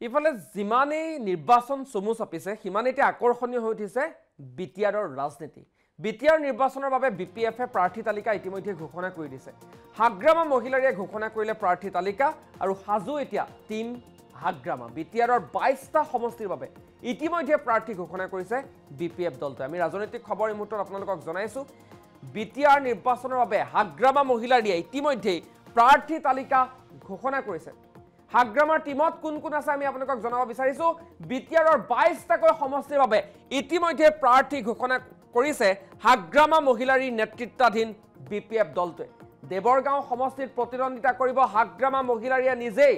ইফালে যিমানেই নিৰ্বাচন চমু চাপিছে সিমানেই আকৰ্ষণীয় হৈ উঠিছে বিটিআৰৰ ৰাজনীতি। বিটিআৰ নিৰ্বাচনৰ বাবে বিপিএফে প্ৰাৰ্থী তালিকা ইতিমধ্যে ঘোষণা কৰি দিছে। হাগ্ৰামা মহিলাৰীয়ে ঘোষণা কৰিলে প্ৰাৰ্থী তালিকা আৰু সাজু এতিয়া টিম হাগ্ৰামা। বিটিআৰৰ 22টা সমষ্টিৰ বাবে ইতিমধ্যে প্ৰাৰ্থী ঘোষণা কৰিছে বিপিএফ দলটোৱে। আমি ৰাজনৈতিক খবৰ এই মুহূৰ্তত আপোনালোকক জনাইছো। বিটিআৰ নিৰ্বাচনৰ বাবে হাগ্ৰামা মহিলাৰীয়ে ইতিমধ্যে প্ৰাৰ্থী তালিকা ঘোষণা কৰিছে। হাগ্ৰামাৰ টিমত কোন কোন আছে আমি আপোনালোকক জনাব বিচাৰিছো। বিটিআৰৰ 22টাকৈ সমষ্টিৰ বাবে ইতিমধ্যে প্ৰাৰ্থী ঘোষণা কৰিছে হাগ্ৰামা মহিলাৰীৰ নেতৃত্বাধীন বিপিএফ দলটোৱে। দেৱৰগাঁও সমষ্টিত প্ৰতিদ্বন্দ্বিতা কৰিব হাগ্ৰামা মহিলাৰীয়ে নিজেই।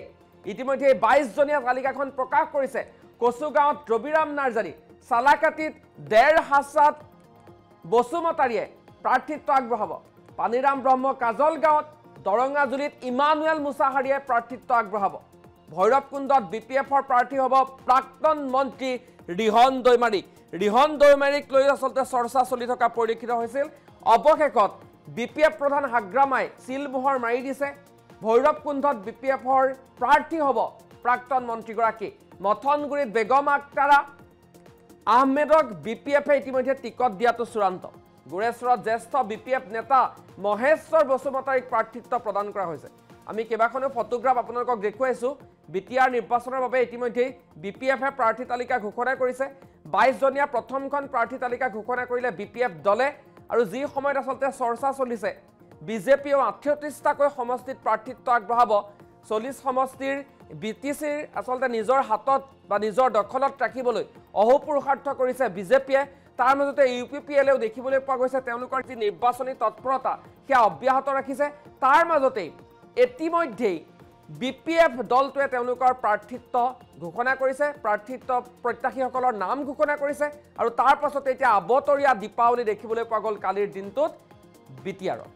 ইতিমধ্যে 22জনীয়া তালিকাখন প্ৰকাশ কৰিছে। কচুগাঁৱত ৰবিৰাম নাৰ্জাৰী, চালাকাটিত দেৰ হাছাত বসুমতাৰীয়ে প্ৰাৰ্থিত্ব আগবঢ়াব। পানীৰাম ব্ৰহ্ম কাজলগাঁৱত, দৰঙাজুলিত ইমানুৱেল মুছাহাৰীয়ে প্ৰাৰ্থিত্ব আগবঢ়াব। ভৈৰৱকুণ্ডত বিপিএফৰ প্ৰাৰ্থী হ'ব প্ৰাক্তন মন্ত্ৰী ৰিহন দৈমাৰী। ৰিহন দৈমাৰীক লৈ আচলতে চৰ্চা চলি থকা পৰিলক্ষিত হৈছিল। অৱশেষত বিপিএফ প্ৰধান হাগ্ৰামাই চিলমোহৰ মাৰি দিছে। ভৈৰৱকুণ্ডত বিপিএফৰ প্ৰাৰ্থী হ'ব প্ৰাক্তন মন্ত্ৰীগৰাকী। মথনগুৰিত বেগম আক্তাৰা আহমেদক বিপিএফে ইতিমধ্যে টিকট দিয়াটো চূড়ান্ত। গোৰেশ্বৰত জ্যেষ্ঠ বিপিএফ নেতা মহেশ্বৰ বসুমতাৰীক প্ৰাৰ্থিত্ব প্ৰদান কৰা হৈছে। আমি কেইবাখনো ফটোগ্ৰাফ আপোনালোকক দেখুৱাইছোঁ। বিটিআৰ নিৰ্বাচনৰ বাবে ইতিমধ্যে বিপিএফে প্ৰাৰ্থী তালিকা ঘোষণা কৰিছে। 22জনীয়া প্ৰথমখন প্ৰাৰ্থী তালিকা ঘোষণা কৰিলে বিপিএফ দলে। আৰু যি সময়ত আচলতে চৰ্চা চলিছে বিজেপিয়েও 38টাকৈ সমষ্টিত প্ৰাৰ্থিত্ব আগবঢ়াব। 40 সমষ্টিৰ বিটিচিৰ আচলতে নিজৰ হাতত বা নিজৰ দখলত ৰাখিবলৈ অহোপুৰুষাৰ্থ কৰিছে বিজেপিয়ে। তাৰ মাজতে ইউপিপিএলেও দেখিবলৈ পোৱা গৈছে তেওঁলোকৰ যি নিৰ্বাচনী তৎপৰতা সেয়া অব্যাহত ৰাখিছে। তাৰ মাজতেই ইতিমধ্যেই বিপিএফ দলটোৱে তেওঁলোকৰ প্ৰাৰ্থিত্ব ঘোষণা কৰিছে। প্ৰাৰ্থিত্ব প্ৰত্যাশীসকলৰ নাম ঘোষণা কৰিছে। আৰু তাৰ পাছতে এতিয়া আবতৰীয়া দীপাৱলী দেখিবলৈ পোৱা গ'ল কালিৰ দিনটোত বিটিআৰৰ।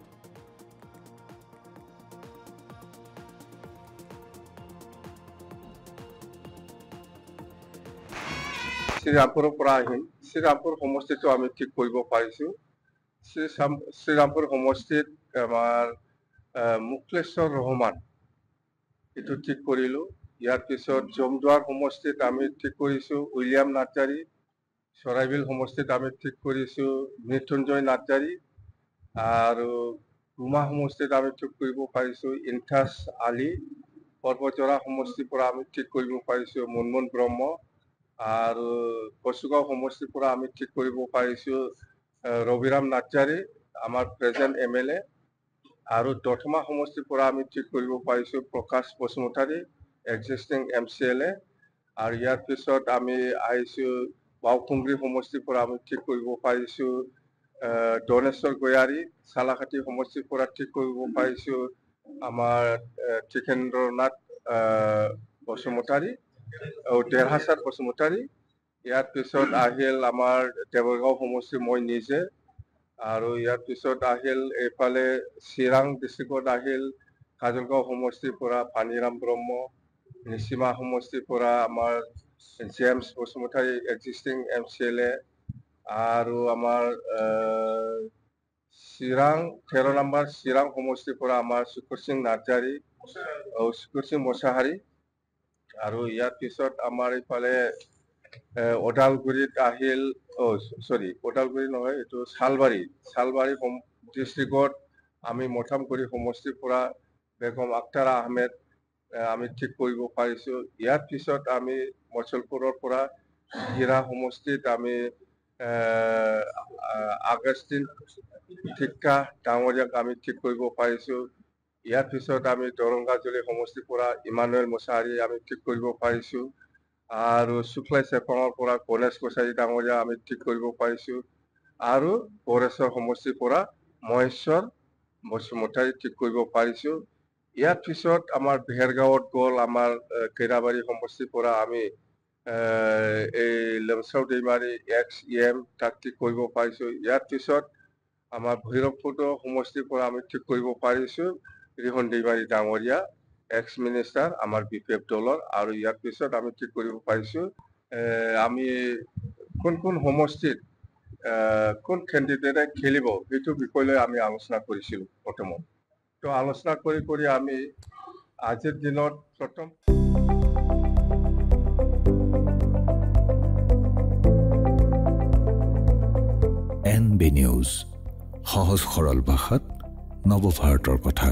শ্ৰীৰামপুৰৰ পৰা আহিম। শ্ৰীৰামপুৰ সমষ্টিটো আমি ঠিক কৰিব পাৰিছোঁ। শ্ৰীৰামপুৰ সমষ্টিত আমাৰ মুকলেশ্বৰ ৰহমান এইটো ঠিক কৰিলোঁ। ইয়াৰ পিছত জমদুৱাৰ সমষ্টিত আমি ঠিক কৰিছোঁ উইলিয়াম নাৰ্জাৰী। চৰাইবিল সমষ্টিত আমি ঠিক কৰিছোঁ মৃত্যুঞ্জয় নাৰ্জাৰী। আৰু গুমা সমষ্টিত আমি ঠিক কৰিব পাৰিছোঁ ইনথাছ আলী। পৰ্বতজৰা সমষ্টিৰ পৰা আমি ঠিক কৰিব পাৰিছোঁ মুনমুন ব্ৰহ্ম। আৰু কচুগাঁও সমষ্টিৰ পৰা আমি ঠিক কৰিব পাৰিছোঁ ৰবিৰাম নাৰ্জাৰী, আমাৰ প্ৰেজেণ্ট MLA। আৰু দথমা সমষ্টিৰ পৰা আমি ঠিক কৰিব পাৰিছোঁ প্ৰকাশ বসুমতাৰী, এক্সিষ্টিং MCLA। আৰু ইয়াৰ পিছত আমি আহিছোঁ বাওকুংগ্ৰী সমষ্টিৰ পৰা আমি ঠিক কৰিব পাৰিছোঁ দনেশ্বৰ গয়াৰী। চালাকাটি সমষ্টিৰ পৰা ঠিক কৰিব পাৰিছোঁ আমাৰ টিকেন্দ্ৰনাথ বসুমতাৰী, দেৰহাছাত বসুমতাৰী। ইয়াৰ পিছত আহিল আমাৰ দেৱৰগাঁও সমষ্টি মই নিজে। আৰু ইয়াৰ পিছত আহিল এইফালে চিৰাং ডিষ্ট্ৰিক্টত আহিল কাজলগাঁও সমষ্টিৰ পৰা পানীৰাম ব্ৰহ্ম, নিচিমা সমষ্টিৰ পৰা আমাৰ জেমছ বসুমতাৰী এক্সিষ্টিং MCLA। আৰু আমাৰ চিৰাং 13 নম্বৰ চিৰাং সমষ্টিৰ পৰা আমাৰ শুকুৰ সিং নাৰ্জাৰী, শুকুৰ সিং মুছাহাৰী। আৰু ইয়াৰ পিছত আমাৰ এইফালে ওদালগুৰিত আহিল ওদালগুৰি নহয়, এইটো শালবাৰী ডিষ্ট্ৰিক্টত আমি মথামগুৰি সমষ্টিৰ পৰা বেগম আক্তাৰা আহমেদ আমি ঠিক কৰিব পাৰিছোঁ। ইয়াৰ পিছত আমি মচলপুৰৰ পৰা হিৰা সমষ্টিত আমি আগষ্টিন ঠিক্কা ডাঙৰীয়াক আমি ঠিক কৰিব পাৰিছোঁ। ইয়াৰ পিছত আমি দৰংগাজুলি সমষ্টিৰ পৰা ইমানুৱেল মুছাহাৰী আমি ঠিক কৰিব পাৰিছোঁ। আৰু শুক্লাই চেপঙৰ পৰা গণেশ কছাৰী ডাঙৰীয়া আমি ঠিক কৰিব পাৰিছোঁ। আৰু গোৰেশ্বৰ সমষ্টিৰ পৰা মহেশ্বৰ বসুমতাৰী ঠিক কৰিব পাৰিছোঁ। ইয়াৰ পিছত আমাৰ বেহেৰগাঁৱত গ'ল আমাৰ কেৰাবাৰী সমষ্টিৰ পৰা আমি এই লেমচাও দৈমাৰী XEM তাক ঠিক কৰিব পাৰিছোঁ। ইয়াৰ পিছত আমাৰ ভৈৰৱকুণ্ড সমষ্টিৰ পৰা আমি ঠিক কৰিব পাৰিছোঁ ৰিহন দৈমাৰী ডাঙৰীয়া, এক্স মিনিষ্টাৰ আমাৰ বিপিএফ দলৰ। আৰু ইয়াৰ পিছত আমি ঠিক কৰিব পাৰিছোঁ আমি কোন কোন সমষ্টিত কোন কেণ্ডিডেটে খেলিব সেইটো বিষয় লৈ আমি আলোচনা কৰিছিলোঁ প্ৰথমত। তো আলোচনা কৰি আমি আজিৰ দিনত প্ৰথম NB নিউজ, সহজ সৰল ভাষাত নৱভাৰতৰ কথা।